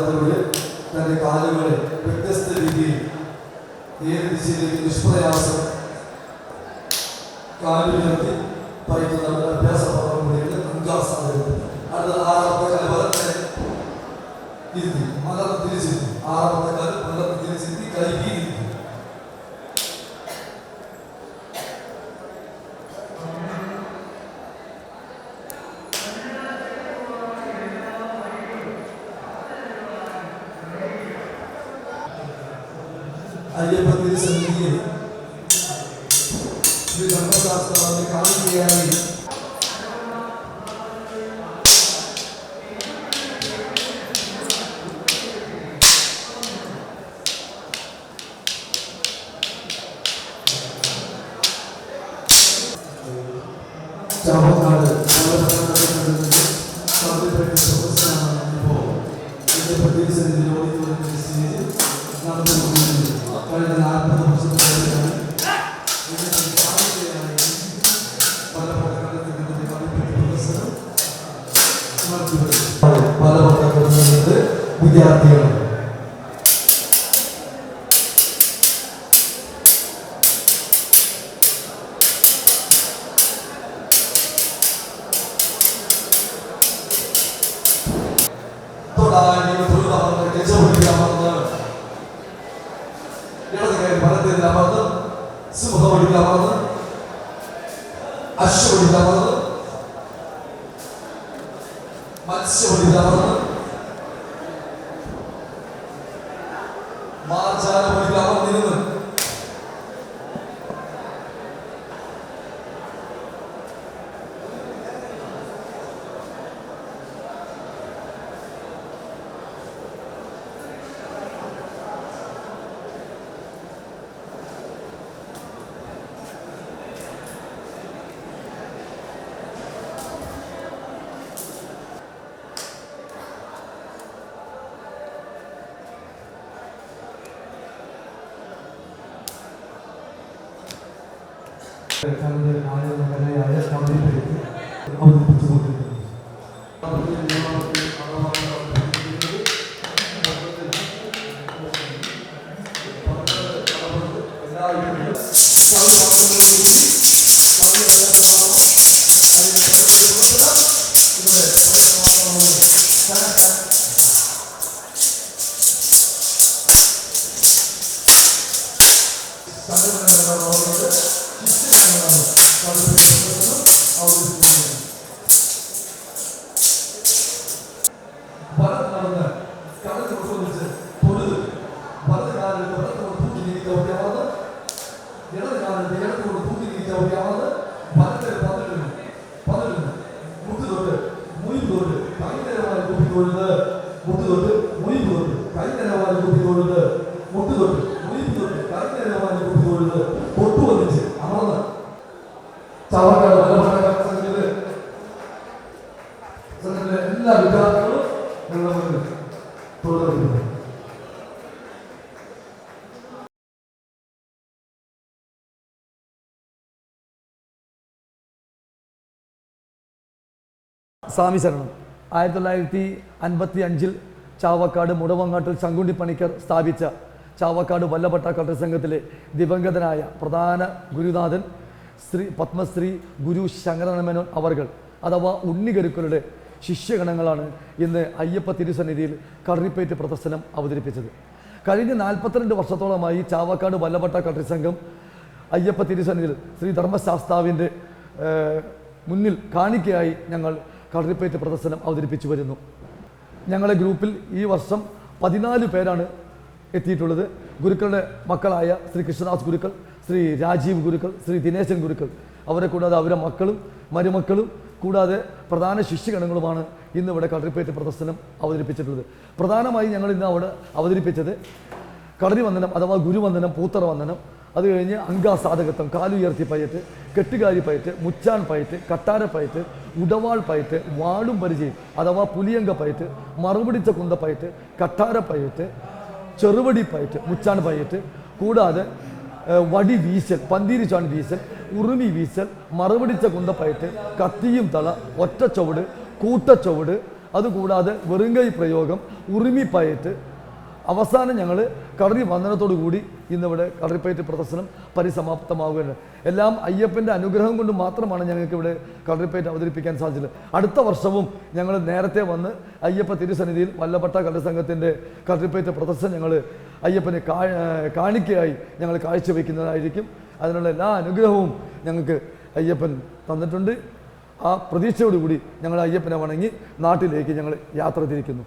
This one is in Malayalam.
ആയുധത്തിലൂടെ തൻ്റെ കാലുകളെ വ്യത്യസ്ത രീതിയിൽ ഏത് ദിശയിലേക്ക് നിഷ്പ്രയാസം കാലുയർത്തി പയറ്റുന്ന അഭ്യാസ പദങ്ങളിലേക്ക് അങ്കാസാധനം. അടുത്ത ആറാമത്തെ കാല് വളരെ ഇരുത്തി മലർന്ന് തിരിച്ചിരുത്തി. ആറാമത്തെ കാല് മലർന്ന് തിരിച്ചിരുത്തി കൈ കീഴിരുത്തി. അയ്യപ്പ തിരുസന്നിധിയിൽ ശ്രീ ധർമ്മശാസ്ത്രാവിനെ കാണിക്കുകയായി ചാവക്കാട് ഇപ്പോൾ തിരുസന്നിധി ഓഡിറ്റോറിയത്തിന്റെ സ്റ്റേജിൽ നടന്നുകൊണ്ടിരിക്കുന്നത്. കഴിഞ്ഞ 40 വർഷത്തിലാണ് പല പത്രങ്ങളിൽ വിദ്യാർത്ഥികൾ പലത്തിനമർന്ന് സിംഹമടിക്കമർന്ന് അശ്വമടിക്കമർന്ന് മത്സ്യമടിക്കമർന്ന് മാർജാലമടിക്കമർന്നിരുന്ന് തങ്ങളുടെ കലയായ കവിതയിലേക്ക് അവതരിപ്പിച്ചുകൊണ്ടിരിക്കുന്നു. എല്ലാ വിദ്യാർത്ഥികളും തുടരുന്നു. സ്വാമി ശരണം. 1955 ചാവക്കാട് മുടവങ്ങാട്ടിൽ ശങ്കുണ്ണി പണിക്കർ സ്ഥാപിച്ച ചാവക്കാട് വല്ലഭട്ട കളരി സംഘത്തിലെ ദിവംഗതനായ പ്രധാന ഗുരുനാഥൻ ശ്രീ പത്മശ്രീ ഗുരു ശങ്കരമേനോൻ അവർകൾ അഥവാ ഉണ്ണിഗരുക്കളുടെ ശിഷ്യഗണങ്ങളാണ് ഇന്ന് അയ്യപ്പ തിരുസന്നിധിയിൽ കളരിപ്പയറ്റ് പ്രദർശനം അവതരിപ്പിച്ചത്. കഴിഞ്ഞ 42 വർഷത്തോളമായി ചാവക്കാട് വല്ലഭട്ട കളരി സംഘം അയ്യപ്പ തിരുസന്നിധിയിൽ ശ്രീ ധർമ്മശാസ്താവിൻ്റെ മുന്നിൽ കാണിക്കയായി ഞങ്ങൾ കളരിപ്പയറ്റ് പ്രദർശനം അവതരിപ്പിച്ചു വരുന്നു. ഞങ്ങളുടെ ഗ്രൂപ്പിൽ ഈ വർഷം 14 പേരാണ് എത്തിയിട്ടുള്ളത്. ഗുരുക്കളുടെ മക്കളായ ശ്രീ കൃഷ്ണദാസ് ഗുരുക്കൾ, ശ്രീ രാജീവ് ഗുരുക്കൾ, ശ്രീ ദിനേശൻ ഗുരുക്കൾ, അവരെ കൂടാതെ അവരുടെ മക്കളും മരുമക്കളും കൂടാതെ പ്രധാന ശിഷ്യഗണങ്ങളുമാണ് ഇന്ന് ഇവിടെ കളരിപ്പയറ്റ് പ്രദർശനം അവതരിപ്പിച്ചിട്ടുള്ളത്. പ്രധാനമായി ഞങ്ങൾ ഇന്ന് അവിടെ അവതരിപ്പിച്ചത് കളരി വന്ദനം അഥവാ ഗുരുവന്ദനം, പൂത്തറ വന്ദനം, അത് കഴിഞ്ഞ് അങ്കാസാധകത്വം, കാലുയർത്തി പയറ്റ്, കെട്ടുകാരി പയറ്റ്, മുച്ചാൻ പയറ്റ്, കട്ടാര പയറ്റ്, ഉടവാൾ പയറ്റ്, വാളും പരിചയം അഥവാ പുലിയങ്ക പയറ്റ്, മറുപിടിച്ച കുന്ത പയറ്റ്, കട്ടാര പയറ്റ്, ചെറുവടി പയറ്റ്, മുച്ചാൻ പയറ്റ്, കൂടാതെ വടി വീശൽ, പന്തീരി ചാൺ വീശൽ, ഉറുമി വീശൽ, മറുപിടിച്ച കുന്തപ്പയറ്റ്, കത്തിയും തള, ഒറ്റച്ചുവട്, കൂട്ടച്ചുവട്, അതുകൂടാതെ വെറുങ്കൈ പ്രയോഗം, ഉറുമിപ്പയറ്റ്, അവസാനം ഞങ്ങൾ കളരി വന്ദനത്തോടു കൂടി ഇന്നിവിടെ കളരിപ്പയറ്റ് പ്രദർശനം പരിസമാപ്തമാവുകയാണ്. എല്ലാം അയ്യപ്പൻ്റെ അനുഗ്രഹം കൊണ്ട് മാത്രമാണ് ഞങ്ങൾക്ക് ഇവിടെ കളരിപ്പയറ്റ് അവതരിപ്പിക്കാൻ സാധിച്ചത്. അടുത്ത വർഷവും ഞങ്ങൾ നേരത്തെ വന്ന് അയ്യപ്പ തിരുസന്നിധിയിൽ വല്ലഭട്ട കളരി സംഘത്തിൻ്റെ കളരിപ്പയറ്റ് പ്രദർശനം ഞങ്ങൾ അയ്യപ്പന് കാണിക്കയായി ഞങ്ങൾ കാഴ്ചവെക്കുന്നതായിരിക്കും. അതിനുള്ള എല്ലാ അനുഗ്രഹവും ഞങ്ങൾക്ക് അയ്യപ്പൻ തന്നിട്ടുണ്ട്. ആ പ്രതീക്ഷയോടുകൂടി ഞങ്ങൾ അയ്യപ്പനെ വണങ്ങി നാട്ടിലേക്ക് ഞങ്ങൾ യാത്ര തിരിക്കുന്നു.